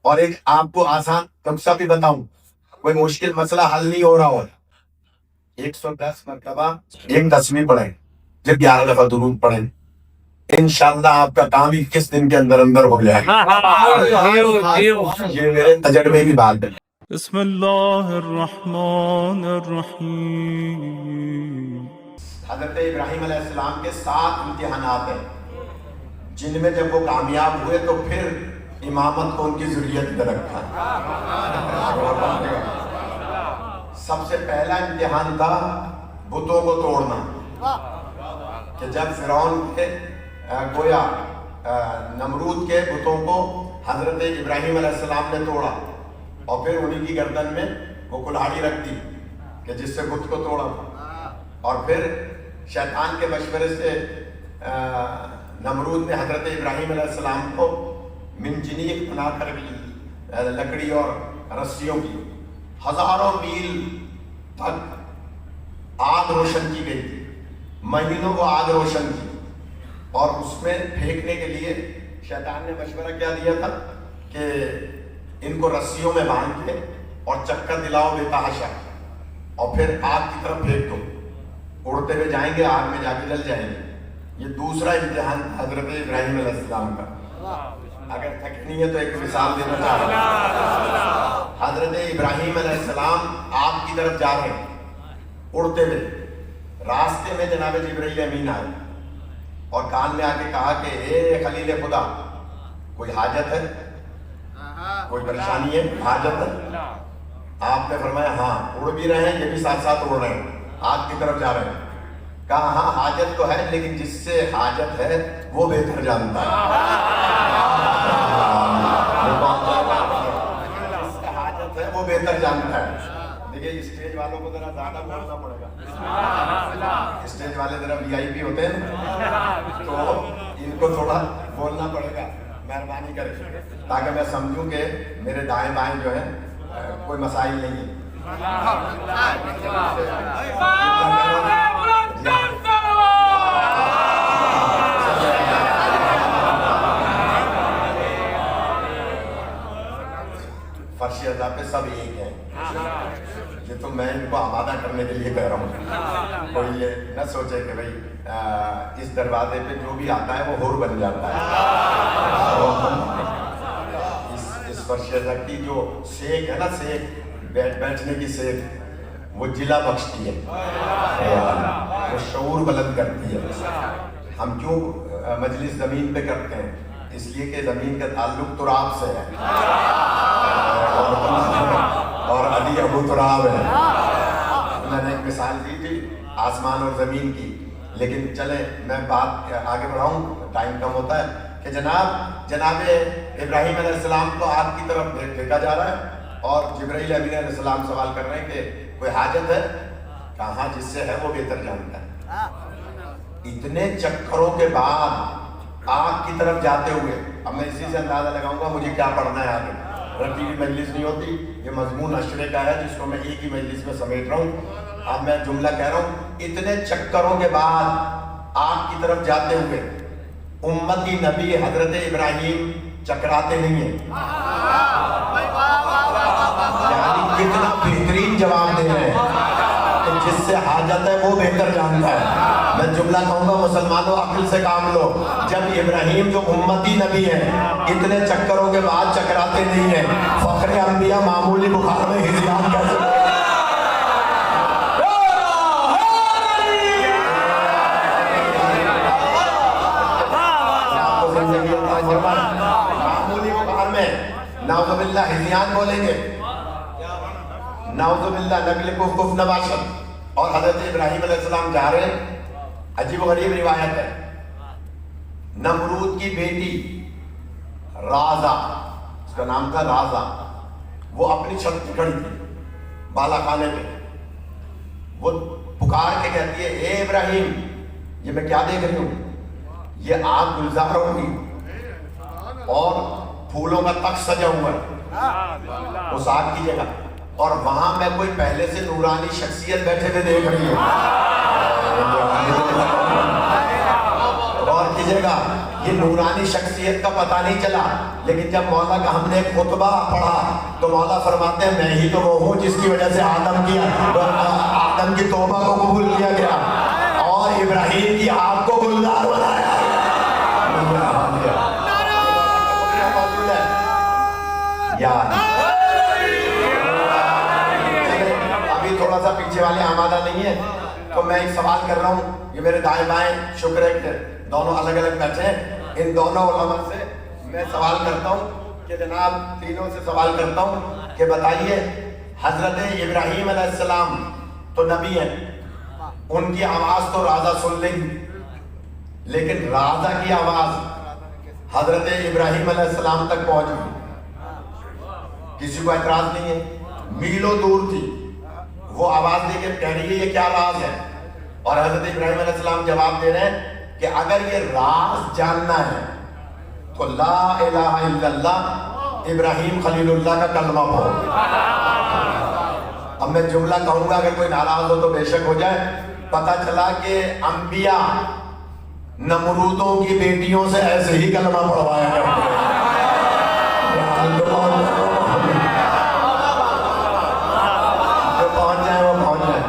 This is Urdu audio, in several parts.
اور ایک آپ کو آسان نسخہ بھی بتاؤں، کوئی مشکل مسئلہ حل نہیں ہو رہا ہو، 110 مرتبہ ایک تسبیح پڑھیں، پھر 11 دفعہ درود پڑھیں، انشاءاللہ آپ کا کام 21 دن کے اندر اندر ہو جائے گا۔ یہ میرے تجربے کی بات ہے۔ بسم اللہ الرحمن الرحیم۔ حضرت ابراہیم علیہ السلام کے 7 امتحانات ہیں، جن میں جب وہ کامیاب ہوئے تو پھر امامت کو ان کی ذریت میں رکھا۔ سب سے پہلا امتحان تھا بتوں کو توڑنا، کہ جب فرعون کے گویا نمرود کے بتوں کو حضرت ابراہیم علیہ السلام نے توڑا، اور پھر انہی کی گردن میں وہ کلہاڑی رکھ دی کہ جس سے بت کو توڑا، اور پھر شیطان کے مشورے سے نمرود نے حضرت ابراہیم علیہ السلام کو منجنیق بنا کر لکڑی اور رسیوں کی ہزاروں میل تک آگ روشن کی گئی تھی، مہینوں کو آگ روشن کی، اور اس میں پھینکنے کے لیے شیطان نے مشورہ کیا دیا تھا کہ ان کو رسیوں میں باندھ کے اور چکر دلاؤ بے تحاشا، اور پھر آگ کی طرف پھینک دو، اڑتے ہوئے جائیں گے، آگ میں جا کے جل جائیں گے۔ یہ دوسرا امتحان حضرت ابراہیم علیہ السلام کا۔ اگر تھک نہیں ہے تو ایک مثال دینا چاہ رہا ہوں۔ حضرت ابراہیم علیہ السلام آگ کی طرف جا رہے ہیں اڑتے ہوئے، راستے میں جناب جبرائیل امین آئے اور کان میں آ کے کہا کہ اے خلیل خدا، کوئی حاجت ہے، کوئی پریشانی ہے، حاجت ہے؟ آپ نے فرمایا ہاں، اڑ بھی رہے ہیں، یہ بھی ساتھ ساتھ اڑ رہے ہیں، آگ کی طرف جا رہے ہیں۔ کہا ہاں حاجت تو ہے، لیکن جس سے حاجت ہے وہ بہتر جانتا ہے۔ جس سے حاجت ہے وہ بہتر جانتا ہے۔ دیکھیے اسٹیج والوں کو ذرا زیادہ بولنا پڑے گا، اسٹیج والے ذرا وی آئی پی ہوتے ہیں تو ان کو تھوڑا بولنا پڑے گا، مہربانی کریں، تاکہ میں سمجھوں کہ میرے دائیں بائیں جو ہے کوئی مسائل نہیں ہے۔ فرش اعضاء پہ سب ایک ہیں، یہ تو میں ان کو آمادہ کرنے کے لیے کہہ رہا ہوں، کوئی یہ نہ سوچے کہ بھائی اس دروازے پہ جو بھی آتا ہے وہ حور بن جاتا ہے۔ اس فرش اعضاء کی جو سیک ہے نا، سیک بیٹھنے کی سیک، وہ جلا بخشتی ہے، وہ شعور بلند کرتی ہے۔ ہم کیوں مجلس زمین پہ کرتے ہیں؟ اس لیے کہ زمین کا تعلق تراب سے ہے، اور علی ابو تراب ہے۔ میں نے ایک مثال دی تھی آسمان اور زمین کی، لیکن چلیں میں بات آگے بڑھاؤں، ٹائم کم ہوتا ہے، کہ جناب ابراہیم علیہ السلام کو آگ کی طرف پھینکا جا رہا ہے، اور جبرائیل امین علیہ السلام سوال کر رہے ہیں کہ کوئی حاجت ہے؟ کہاں جس سے ہے وہ بہتر جانتا ہے۔ اتنے چکروں کے بعد آگ کی طرف جاتے ہوئے، اب میں اسی سے اندازہ لگاؤں گا مجھے کیا پڑھنا ہے آگے، رتی کی مجلس نہیں ہوتی، یہ مضمون عشرے کا ہے جس کو میں ایک ہی مجلس میں سمیٹ رہا ہوں۔ اب میں جملہ کہہ رہا ہوں، اتنے چکروں کے بعد آگ کی طرف جاتے ہوئے امتی نبی حضرت ابراہیم چکراتے نہیں ہیں، یعنی کتنا بہترین جواب دے رہے ہیں کہ جس سے حاجت ہے وہ بہتر جانتا ہے۔ میں جملہ کہوں گا، مسلمانوں عقل سے کام لو، جب ابراہیم جو امتی نبی ہیں اتنے چکروں کے بعد چکراتے نہیں ہیں، فخر انبیاء معمولی بخار میں ہذیان کیسے؟ معمولی بخار میں نعوذ باللہ ہذیان بولیں گے، نعوذ باللہ نقل کف نباشت، اور حضرت ابراہیم علیہ السلام جا رہے ہیں۔ عجیب و غریب روایت ہے، نمرود کی بیٹی رازا، اس کا نام تھا رازا، وہ اپنی چھت پہ کھڑی تھی بالا خانے پہ، وہ پکار کے کہتی ہے اے ابراہیم، یہ میں کیا دیکھ رہی ہوں؟ یہ آگ گلزار ہوگی اور پھولوں کا تخت سجا ہوا ہے اس آگ کی جگہ، اور وہاں میں کوئی پہلے سے نورانی شخصیت بیٹھے ہوئے دیکھ رہی ہوں۔ غور کیجئے گا، یہ نورانی شخصیت کا پتہ نہیں چلا، لیکن جب مولا کا ہم نے ایک خطبہ پڑھا تو مولا فرماتے ہیں میں ہی تو وہ ہوں جس کی وجہ سے آدم کی توبہ کو قبول کیا گیا اور ابراہیم کی آگ کو گلزار بنایا۔ ابھی تھوڑا سا پیچھے والے آمادہ نہیں ہے تو میں ایک سوال کر رہا ہوں، یہ میرے دائیں بائیں شکر ہے کہ دونوں الگ الگ بیٹھے ہیں، ان دونوں علماء سے میں سوال کرتا ہوں کہ جناب تینوں سے سوال کرتا ہوں کہ بتائیے حضرت ابراہیم علیہ السلام تو نبی ہیں، ان کی آواز تو رازہ سن لیں، لیکن رازہ کی آواز حضرت ابراہیم علیہ السلام تک پہنچ گئی، کسی کو اعتراض نہیں ہے، میلوں دور تھی، وہ آواز دے کے کہہ رہی ہے یہ کیا راز ہے، اور حضرت ابراہیم علیہ السلام جواب دے رہے ہیں کہ اگر یہ راز جاننا ہے تو لا الہ الا اللہ ابراہیم خلیل اللہ کا کلمہ پڑھو۔ اب میں جملہ کہوں گا، اگر کوئی ناراض ہو تو بے شک ہو جائے۔ پتہ چلا کہ انبیاء نمرودوں کی بیٹیوں سے ایسے ہی کلمہ پڑھوایا کرتے ہیں۔ جو پہنچ جائیں وہ پہنچ جائیں۔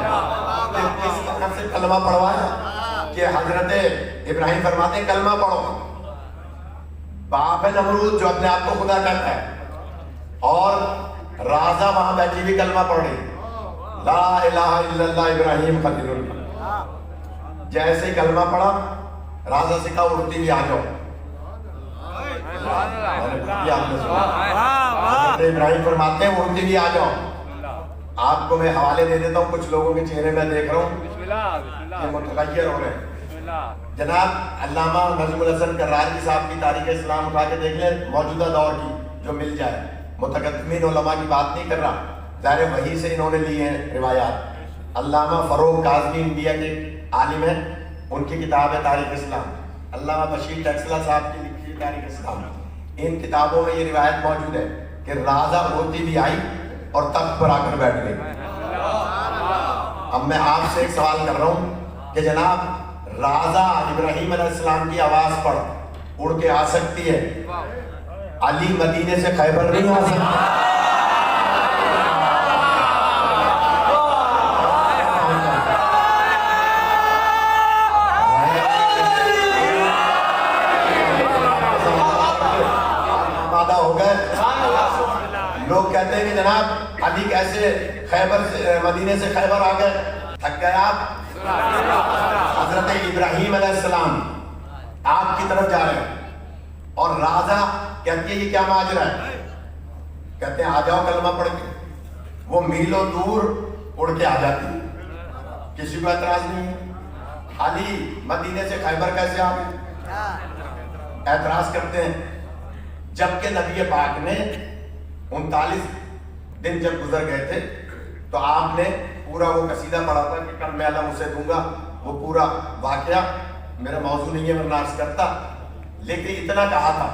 کس طرح سے کلمہ پڑھوایا کہ حضرت ابراہیم فرماتے ہیں کلمہ پڑھو۔ باپ ہے نمرود جو اپنے آپ کو خدا کہتا ہے، اور رازہ وہاں بیٹھی بھی کلمہ پڑھ رہی، لا الہ الا اللہ ابراہیم خلیل اللہ۔ جیسے ہی کلمہ پڑھا رازہ سے کہا اڑتی بھی آ جاؤ۔ ابراہیم فرماتے ہیں اڑتی بھی آ جاؤ۔ آپ کو میں حوالے دے دیتا ہوں، کچھ لوگوں کے چہرے میں دیکھ رہا ہوں کہ متغیر ہو رہے ہیں۔ جناب علامہ نظم الحسن کراری صاحب کی تاریخ اسلام اٹھا کے دیکھ لیں، موجودہ دور کی جو مل جائے، متقدمین علماء کی بات نہیں کر رہا، ظاہر وہی سے انہوں نے لی ہیں روایات۔ علامہ فروغ کاظمی انڈیا کے عالم ہیں، ان کی کتاب ہے تاریخ اسلام، علامہ بشیر ٹیکسلا صاحب کی لکھی تاریخ اسلام، ان کتابوں میں یہ روایت موجود ہے کہ رازہ اڑتی بھی آئی اور تخت پر آ کر بیٹھ گئی۔ اب میں آپ سے ایک سوال کر رہا ہوں کہ جناب رازہ ابراہیم علیہ السلام کی آواز پر اڑ کے آ سکتی ہے، علی مدینے سے خیبر نہیں آ سکتا؟ ہو گئے لوگ کہتے ہیں کہ جناب علی کیسے خیبر سے مدینے سے خیبر آ گئے، تھک گئے آپ؟ حضرت ابراہیم علیہ السلام آپ کی طرف جا رہے ہیں اور رازہ کہتی ہے یہ کیا ماجرا ہے، کہتے ہیں آ جاؤ کلمہ پڑھ کے، وہ میلوں دور اڑ کے آ جاتی ہے، کسی کو اعتراض نہیں ہے۔ علی مدینے سے خیبر کیسے آ گئے؟ اعتراض کرتے ہیں، جبکہ نبی پاک نے 39 دن جب گزر گئے تھے تو آپ نے پورا وہ قصیدہ پڑھا تھا کہ کل میں علم اسے دوں گا، وہ پورا واقعہ میرا موضوع نہیں ہے ورنہ عرض کرتا، لیکن اتنا کہا تھا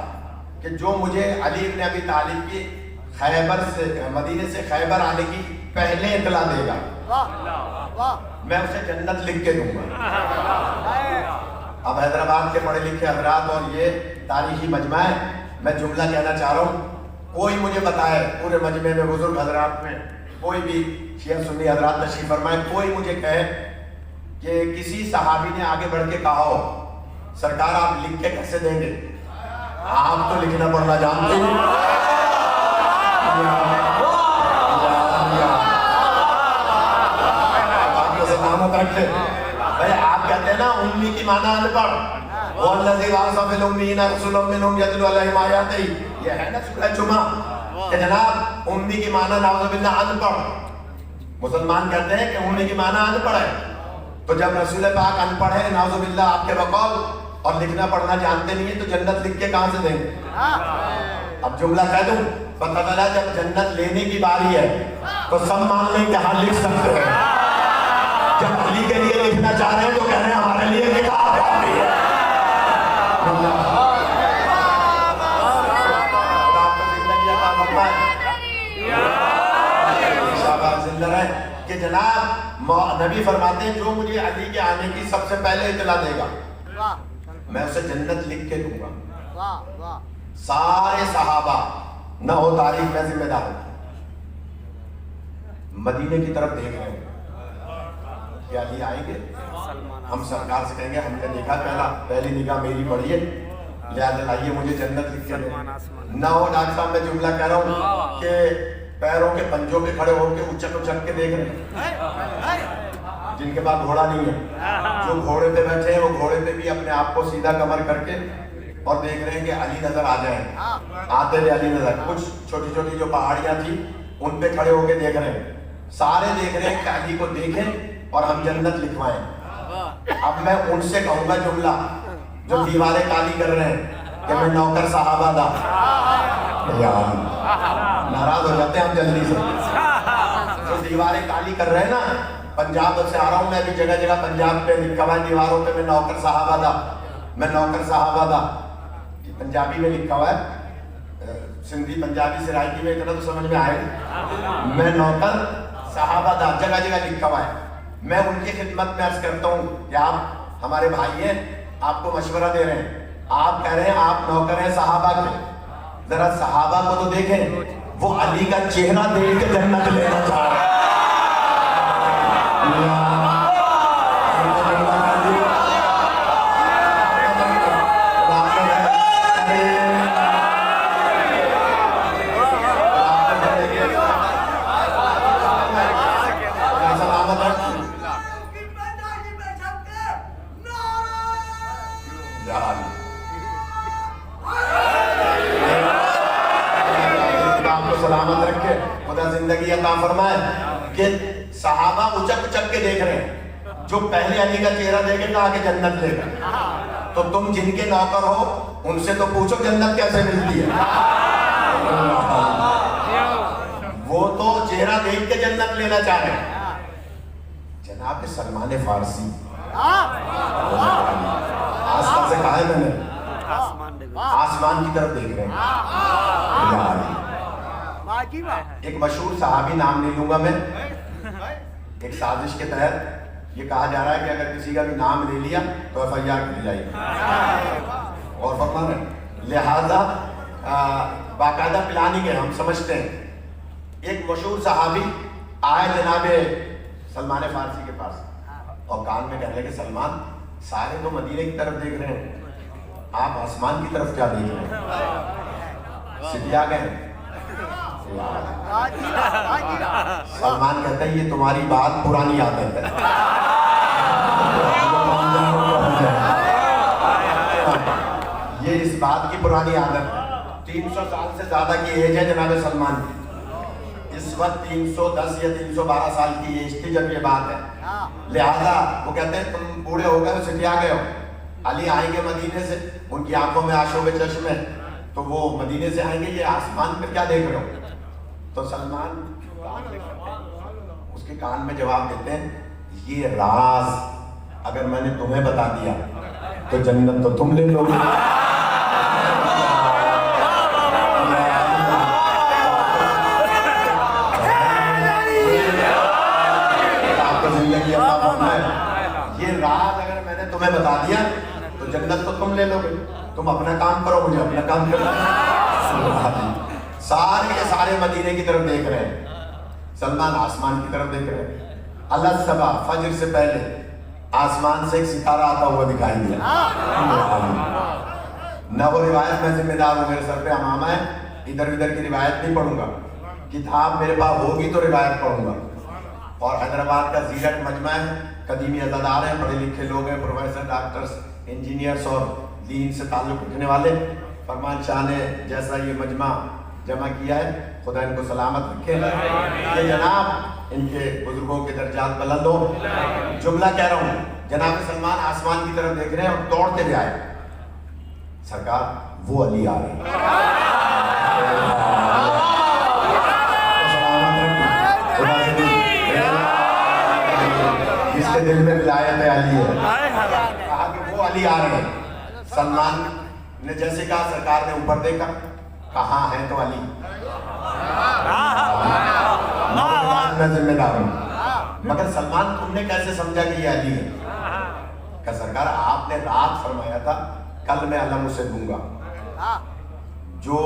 کہ جو مجھے علی بن ابی طالب کی خیبر سے مدینے سے خیبر آنے کی پہلے اطلاع دے گا میں اسے جنت لکھ کے دوں گا۔ اب حیدرآباد کے پڑھے لکھے حضرات اور یہ تاریخی مجمع ہے، میں جملہ کہنا چاہ رہا ہوں، کوئی مجھے بتائے پورے مجمع میں بزرگ حضرات میں کوئی بھی شیعہ سنی حضرات تشریف فرمائے، کوئی مجھے کہے کہ کسی صحابی نے آگے بڑھ کے کہا ہو سرکار آپ لکھ کے کیسے دیں گے، آپ تو لکھنا پڑھنا جانتے ہیں۔ بھائی آپ کہتے ہیں نا امی کی معنی ان پڑھ، وَالَّذِي وَعَصَ فِي الْأُمِّيِّينَ رَسُولٌ مِّنْهُمْ يَتْلُو عَلَيْهِمْ آيَاتِهِ، یہ ہے نا سورہ جمعہ کہ جناب امی کی معنی نعوذ باللہ ان پڑھ، مسلمان کہتے ہیں کہ امی کی معنی ان پڑھ ہے، تو جب رسول پاک ان پڑھ ہے نعوذ باللہ آپ کے بقول اور لکھنا پڑھنا جانتے نہیں ہیں تو جنت لکھ کے کہاں سے دیں گے؟ اب جملہ کہہ دوں، پتہ چلا جب جنت لینے کی باری ہے تو سب مان لیں کہ ہاں لکھ سکتے ہیں، جب علی کے لیے لکھنا چاہ رہے ہیں تو کہہ رہے ہیں ہمارے لیے لکھا کافی ہے۔ کہ جناب نبی فرماتے ہیں جو مجھے علی کے آنے کی سب سے پہلے اطلاع دے گا میں اسے جنت لکھ کے دوں گا. واہ واہ. سارے صحابہ نہ ہو تاریخ میں ذمہ دار مدینے کی طرف دیکھ رہے ہیں کہ علی آئیں گے. ہم سرکار سے کہیں گے ہم نے دیکھا پہلی نگاہ میری پڑی ہے, لہٰذا لائیے مجھے جنت لکھ کے دیں. نہ ہو ڈاکٹر صاحب میں جملہ کہہ رہا ہوں کہ پیروں کے پنجوں پہ کھڑے ہو کے اچک کے دیکھ رہے ہیں, جن کے پاس گھوڑا نہیں ہے, جو گھوڑے پہ بیٹھے ہیں وہ گھوڑے پہ بھی اپنے آپ کو سیدھا کمر کر کے اور دیکھ رہے ہیں کہ علی نظر آ جائیں. آتے ہوئے علی نظر, کچھ چھوٹی چھوٹی جو پہاڑیاں تھیں ان پہ کھڑے ہو کے دیکھ رہے ہیں. سارے دیکھ رہے ہیں کہ علی کو دیکھیں اور ہم جنت لکھوائیں. اب میں ان سے کہوں گا جملہ جو دیواریں کالی کر رہے ہیں کہ میں نوکر صحابہ دا. ناراض ہو جاتے ہیں ہم جلدی سے. جو دیواریں کالی کر رہے ہیں نا, پنجاب سے آ رہا ہوں میں بھی, جگہ جگہ پنجاب پہ لکھا ہوا ہے دیواروں پہ میں نوکر صحابہ دا, میں نوکر صحابہ دا. پنجابی میں لکھا ہوا ہے, سندھی پنجابی سرائکی میں اتنا تو سمجھ میں آئے گا. میں نوکر صحابہ دا جگہ جگہ لکھا ہوا ہے. میں ان کی خدمت میں عرض کرتا ہوں کہ آپ ہمارے بھائی ہیں, آپ کو مشورہ دے رہے ہیں, آپ کہہ رہے ہیں آپ نوکر ہیں صحابہ کے, ذرا صحابہ کو تو دیکھیں, وہ علی کا چہرہ دیکھ کے جنت لینا چاہ رہے ہیں. سلامت رکھے, خدا زندگی عطا فرمائے. کہ صحابہ اچک کے دیکھ رہے ہیں, جو پہلے علی کا چہرہ دیکھے کہا کہ جنت لے گا. تو تم جن کے نوکر ہو ان سے تو پوچھو جنت کیسے ملتی ہے. وہ تو چہرہ دیکھ کے جنت لینا چاہ رہے ہیں. جناب سلمان فارسی آسمان سے کہا ہے میں نے, آسمان کی طرف دیکھ رہے ہیں. ایک مشہور صحابی, نام نہیں لوں گا میں, ایک سازش کے تحت یہ کہا جا رہا ہے کہ اگر کسی کا بھی نام لے لیا تو ایف آئی آر کر جائے گی. اور فرما رہے لہذا باقاعدہ پلاننگ ہے, ہم سمجھتے ہیں. ایک مشہور صحابی آئے جناب سلمان فارسی کے پاس اور کان میں کہنے لگے سلمان سارے تو مدینے کی طرف دیکھ رہے ہیں, آپ آسمان کی طرف کیا دیکھ رہے ہیں؟ سٹیا گئے. سلمان کہتا ہے یہ تمہاری بات پرانی عادت ہے. یہ اس بات کی پرانی عادت ہے. 300 سال سے زیادہ کی ایج ہے جناب سلمان کی. اس وقت 310 یا 312 سال کی ایج تھی جب یہ بات ہے. لہذا وہ کہتے ہیں تم بوڑھے ہو گئے ہو, سٹیا گئے ہو. علی آئیں گے مدینے سے, ان کی آنکھوں میں آشوب چشم ہے, تو وہ مدینے سے آئیں گے, یہ آسمان پہ کیا دیکھ رہے ہو؟ تو سلمان اس کے کان میں جواب دیتے ہیں یہ راز اگر میں نے تمہیں بتا دیا تو جنت تو تم لے لو گے. آپ کو زندگی عطا فرمائے. یہ راز اگر میں نے تمہیں بتا دیا تو جنت تو تم لے لو گے. تم اپنا کام کرو, مجھے اپنا کام کرنا. سارے کے سارے مدینے کی طرف دیکھ رہے ہیں, سلمان آسمان کی طرف دیکھ رہے ہیں. اللہ صبح فجر سے پہلے آسمان سے ایک ستارہ آتا ہوا دکھائی دیا. نہ وہ روایت میں ذمہ دار ہوں, میرے سر پہ امامہ ہے, ادھر ادھر کی روایت نہیں پڑھوں گا. کتاب میرے پاس ہوگی تو روایت پڑھوں گا. اور حیدرآباد کا زیرت مجمع ہے, قدیمی عزادار ہیں, پڑھے لکھے لوگ ہیں, پروفیسر, ڈاکٹرز, انجینئرز اور دین سے تعلق رکھنے والے. فرمان شاہ نے جیسا یہ مجمع جمع کیا ہے, خدا ان کو سلامت رکھے. یہ جناب ان کے بزرگوں کے درجات بلند ہو. جملہ کہہ رہا ہوں, جناب سلمان آسمان کی طرف دیکھ رہے ہیں اور دوڑتے ہوئے آئے. سرکار وہ علی آ رہے ہیں. جس کے دل میں ولایت علی ہے, کہا کہ وہ علی آ رہے ہیں. سلمان نے جیسے کہا, سرکار نے اوپر دیکھا, کہاں ہے تو علی. میں ذمہ دار ہوں, مگر سلمان تم نے کیسے سمجھا کہ یہ علی ہے؟ کہ سرکار آپ نے رات فرمایا تھا کل میں علم اسے دوں گا جو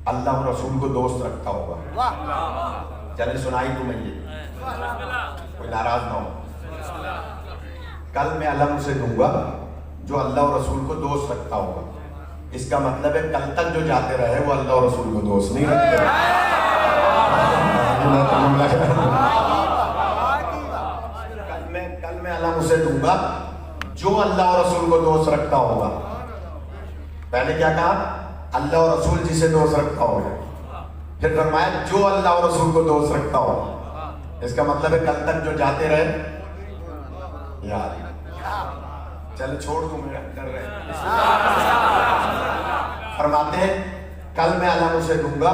اللہ اور رسول کو دوست رکھتا ہوگا. چلے سنائی تمہیں یہ, کوئی ناراض نہ ہو. کل میں علم اسے دوں گا جو اللہ اور رسول کو دوست رکھتا ہوگا. اس کا مطلب ہے کل تک جو جاتے رہے وہ اللہ اور رسول کو دوست نہیں رکھتے. کل میں علم اسے دوں گا جو اللہ اور رسول کو دوست رکھتا ہوگا. پہلے کیا کہا؟ اللہ اور رسول جسے دوست رکھتا ہوگا. پھر فرمایا جو اللہ اور رسول کو دوست رکھتا ہوگا. اس کا مطلب ہے کل تک جو جاتے رہے یار. چلے چھوڑ دوں, میرا ڈر رہے. فرماتے ہیں کل میں علم اسے دوں گا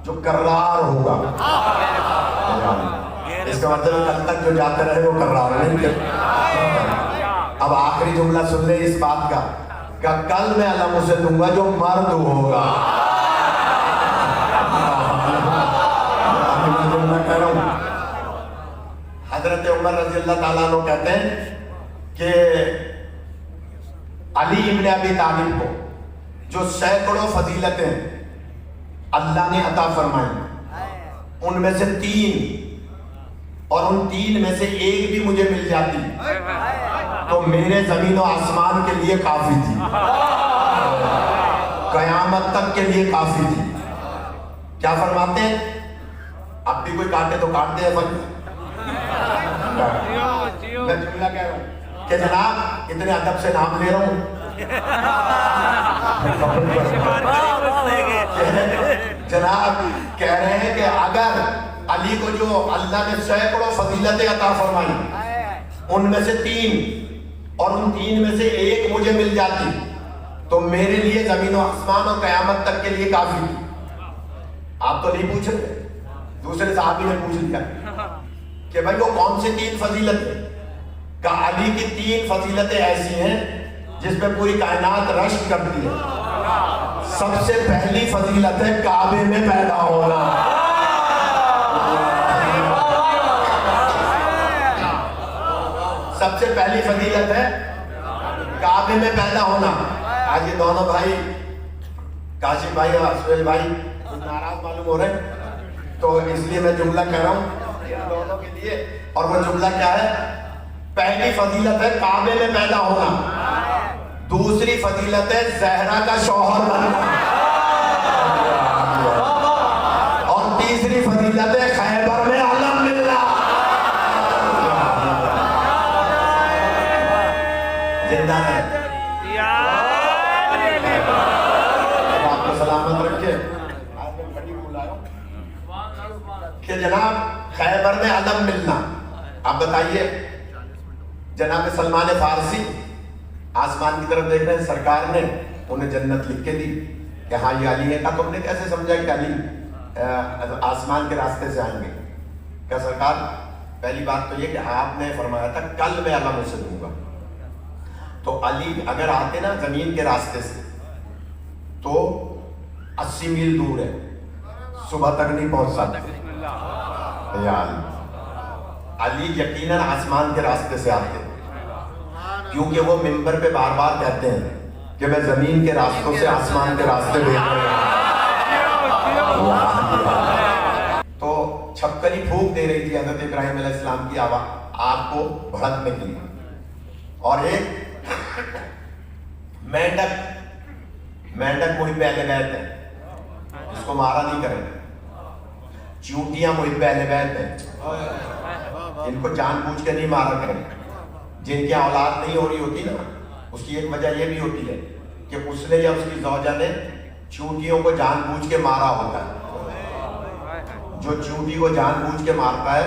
جو کرار ہوگا. اس کا مطلب کل تک جو جاتے رہے وہ کرار نہیں. اب آخری جملہ سن لیں اس بات کا کہ کل میں علم اسے دوں گا جو مرد ہوگا. حضرت عمر رضی اللہ تعالیٰ عنہ کہتے ہیں کہ علی ابن ابی طالب کو جو سینکڑوں فضیلتیں اللہ نے عطا فرمائی, ان میں سے 3 اور ان 3 میں سے ایک بھی مجھے مل جاتی تو میرے زمین و آسمان کے لیے کافی تھی, قیامت تک کے لیے کافی تھی. کیا فرماتے ہیں؟ اب بھی کوئی کاٹے تو کاٹ دے. میں جملہ کہہ رہا ہوں کہ جناب اتنے ادب سے نام لے رہا ہوں. جناب کہہ رہے ہیں کہ اگر علی کو جو اللہ نے سینکڑوں فضیلتیں عطا فرمائی ان میں سے 3 اور ان 3 میں سے ایک مجھے مل جاتی تو میرے لیے زمین و آسمان اور قیامت تک کے لیے کافی تھی. آپ تو نہیں پوچھ رہے, دوسرے صحابی نے پوچھ لیا کہ بھائی وہ کون سی 3 فضیلتیں؟ کہ علی کی 3 فضیلتیں ایسی ہیں جس پہ پوری کائنات رشک کرتی ہے. سب سے پہلی فضیلت ہے کعبے میں پیدا ہونا. سب سے پہلی فضیلت ہے کعبے میں پیدا ہونا. آج یہ دونوں بھائی کاشف بھائی اور سہیل بھائی ناراض معلوم ہو رہے ہیں تو اس لیے میں جملہ کہہ رہا ہوں ان دونوں کے لیے. اور وہ جملہ کیا ہے؟ پہلی فضیلت ہے کعبے میں پیدا ہونا, دوسری فضیلت ہے زہرا کا شوہر بننا, اور تیسری فضیلت ہے خیبر میں علم ملنا. زندہ ہے آپ کو سلامت رکھے. کہ جناب خیبر میں علم ملنا. آپ بتائیے, جناب سلمان فارسی آسمان کی طرف دیکھ رہے ہیں, سرکار نے انہیں جنت لکھ کے دی کہ ہاں یہ علی ہے. کہا تم نے کیسے سمجھا کہ علی آسمان کے راستے سے آئیں گے؟ کہا سرکار پہلی بات تو یہ کہ آپ نے فرمایا تھا کل میں علم اسے دوں گا. تو علی اگر آتے نا زمین کے راستے سے تو 80 میل دور ہے, صبح تک نہیں پہنچ سکتے. علی یقیناً آسمان کے راستے سے آتے کیونکہ وہ منبر پہ بار بار کہتے ہیں کہ میں زمین کے راستوں سے آسمان کے راستے بھیج رہا ہوں. تو چھپکلی پھونک دے رہی تھی حضرت ابراہیم علیہ السلام کی آگ کو بھڑکنے کے لیے. اور ایک مینڈک محب اہل بیت ہے, اس کو مارا نہیں کریں. چیونٹیاں محب اہل بیت ہیں, ان کو جان بوجھ کے نہیں مارا کریں. جن کی اولاد نہیں ہو رہی ہوتی نا, اس کی ایک وجہ یہ بھی ہوتی ہے کہ اس نے یا اس کی زوجہ نے چیونٹیوں کو جان بوجھ کے مارا ہوتا ہے. جو چیونٹی کو جان بوجھ کے مارتا ہے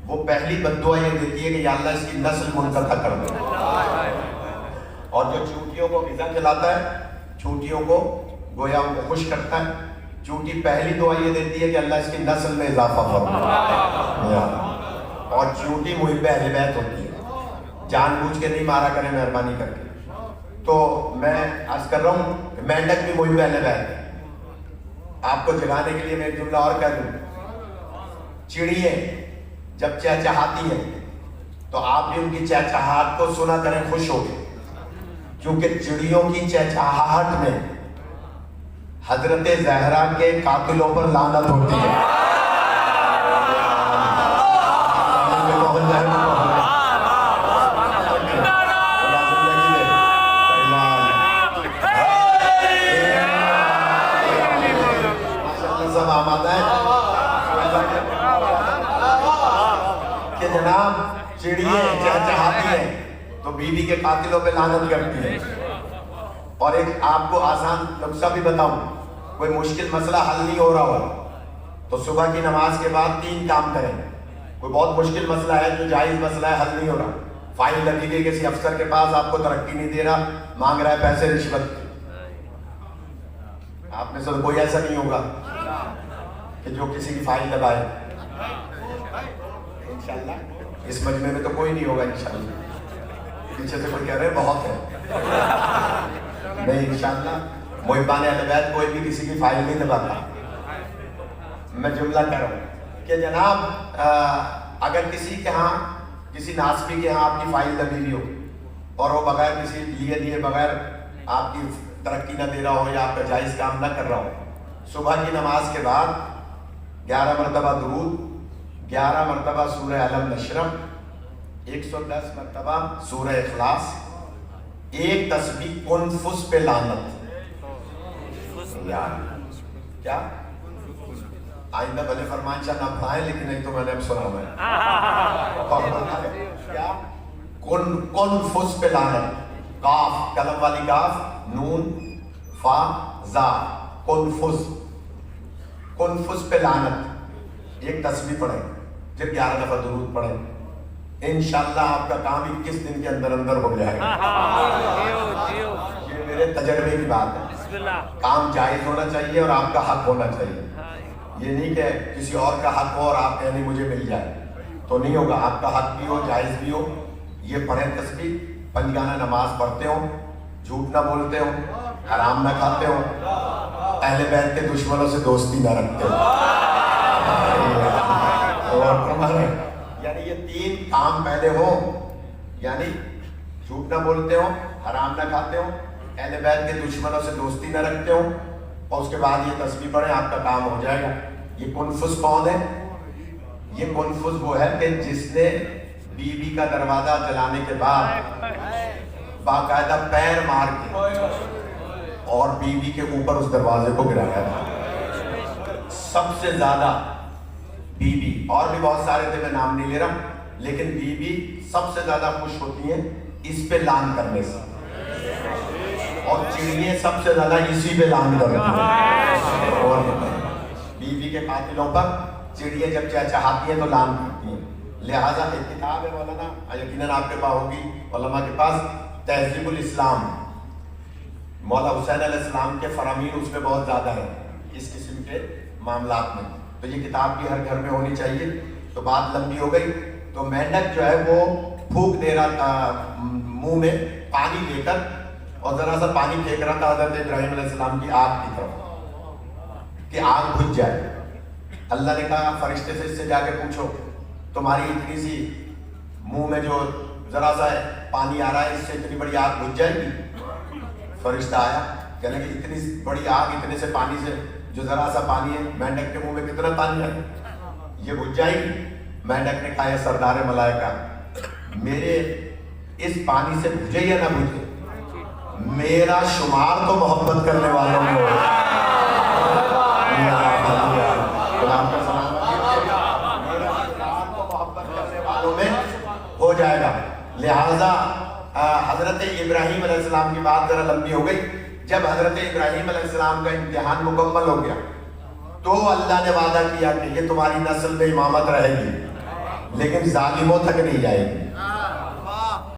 وہ پہلی بد دعا یہ دیتی ہے کہ یا اللہ اس کی نسل منقطع کر دے. اور جو چیونٹیوں کو غذا کھلاتا ہے, چیونٹیوں کو گویا ان کو خوش کرتا ہے, چیونٹی پہلی دعا یہ دیتی ہے کہ اللہ اس کی نسل میں اضافہ فرما. اور چیونٹی محب اہل بیت ہوتی ہے, جان بوجھ کے نہیں مارا کریں مہربانی کر کے. تو میں عرض کر رہا ہوں مینڈک بھی محب اہل بیت ہے. آپ کو جگانے کے لیے میں ایک جملہ اور کہہ دوں, چڑیے جب چہچہاتی ہیں تو آپ بھی ان کی چہچہاہٹ کو سنا کریں خوش ہو کے. کیونکہ چڑیوں کی چہچہاہٹ میں حضرت زہرا کے قاتلوں پر لعنت ہوتی ہے. کہ جناب چڑیے چہچہاتی ہیں تو بیوی کے قاتلوں پہ لعنت کرتی ہے. اور ایک آپ کو آسان نقصہ بھی بتاؤں, کوئی مشکل مسئلہ حل نہیں ہو رہا ہو تو صبح کی نماز کے بعد 3 کام کریں. کوئی بہت مشکل مسئلہ ہے, جو جائز مسئلہ ہے, حل نہیں ہو رہا, فائل لگی گئی کسی افسر کے پاس, آپ کو ترقی نہیں دے رہا, مانگ رہا ہے پیسے رشوت. آپ میں سے کوئی ایسا نہیں ہوگا کہ جو کسی کی فائل دبائے. انشاءاللہ اس مجمع میں تو کوئی نہیں ہوگا انشاءاللہ. پیچھے سے کوئی کہہ رہے بہت ہے. نہیں, انشاءاللہ محبان اہل بیت کوئی بھی کسی کی فائل نہیں دباتا. میں جملہ کہہ رہا ہوں کہ جناب اگر کسی کے ہاں, کسی ناسبی کے ہاں آپ کی فائل دبی ہوئی ہو اور وہ بغیر کسی لیے بغیر آپ کی ترقی نہ دے رہا ہو یا آپ کا جائز کام نہ کر رہا ہو, صبح کی نماز کے بعد 11 مرتبہ درود, 11 مرتبہ سورہ علم نشرم, 110 مرتبہ سورہ اخلاص, 1 تسبیح کنفس پہ لعنت. یار کیا آئندہ بھلے فرمان شاہ نہ پڑھائیں, لیکن نہیں تو میں نے اب سنا ہے کیا کنفس پہ لعنت. کاف, قلم والی کاف, نون فا زا, کنفس پہ لعنت. 1 تسبیح پڑھیں, پھر 11 دفعہ درود پڑھیں. انشاءاللہ آپ کا کام 21 دن کے اندر ہو جائے گا. یہ میرے تجربے کی بات ہے. کام جائز ہونا چاہیے اور آپ کا حق ہونا چاہیے. یہ نہیں کہ کسی اور کا حق ہو اور آپ کہیں نہیں مجھے مل جائے, تو نہیں ہوگا. آپ کا حق بھی ہو, جائز بھی ہو. یہ پڑھیں تسبیح, پنجگانہ نماز پڑھتے ہو, جھوٹ نہ بولتے ہو, حرام نہ کھاتے ہو, اہل بیت کے دشمنوں سے دوستی نہ رکھتے ہو. یعنی یہ 3 کام پہلے ہو, یعنی جھوٹ نہ بولتے ہو, حرام نہ کھاتے ہو, اہل بیت کے دشمنوں سے دوستی نہ رکھتے ہو, اور اس کے بعد یہ تسبیح پڑھیں, آپ کا کام ہو جائے گا. یہ کنفس کون ہے؟ یہ کنفس وہ ہے کہ جس نے بیوی کا دروازہ جلانے کے بعد باقاعدہ پیر مار کے اور بیوی کے اوپر اس دروازے کو گرایا تھا. سب سے زیادہ بیوی, اور بھی بہت سارے تھے, میں نام نہیں لے رہا, لیکن بیوی سب سے زیادہ خوش ہوتی ہیں اس پہ لعن کرنے سے, اور چڑیاں سب سے زیادہ اسی پہ لعن کرتی ہیں. اور بیوی کے قاتلوں پر چڑیاں جب چہچہاتی ہیں تو لعن کرتی ہیں. لہٰذا ایک کتاب ہے مولانا, یقیناً آپ کے پاس ہوگی, علماء کے پاس, تہذیب الاسلام. مولا حسین علیہ السلام کے فرامین اس میں بہت زیادہ ہیں اس قسم کے معاملات میں. تو یہ کتاب بھی ہر گھر میں ہونی چاہیے. تو بات لمبی ہو گئی. تو مینڈک جو ہے وہ پھونک دے رہا تھا منہ میں پانی لے کر, اور ذرا سا پانی پھینک رہا تھا حضرت ابراہیم علیہ السلام کی آگ کی طرف کہ آگ بجھ جائے. اللہ نے کہا فرشتے سے, اس سے جا کے پوچھو تمہاری اتنی سی منہ میں جو ذرا سا پانی آ رہا ہے, اس سے اتنی بڑی آگ بجھ جائے گی؟ فرشتہ آیا, کہنے کہ اتنی بڑی آگ اتنے سے پانی سے, جو ذرا سا پانی ہے, مینڈک کے منہ میں کتنا پانی ہے, یہ بجھ جائے گی؟ مینڈک نے کہا یا سردار ملائکہ, میرے اس پانی سے بجھے یا نہ بجھے, میرا شمار تو محبت کرنے والوں میں ہو. ہو جائے گا. لہٰذا حضرت ابراہیم علیہ السلام کی بات ذرا لمبی ہو گئی. جب حضرت ابراہیم علیہ السلام کا امتحان مکمل ہو گیا تو اللہ نے وعدہ کیا کہ یہ تمہاری نسل میں امامت رہے گی, لیکن ظالموں تک نہیں جائے گی.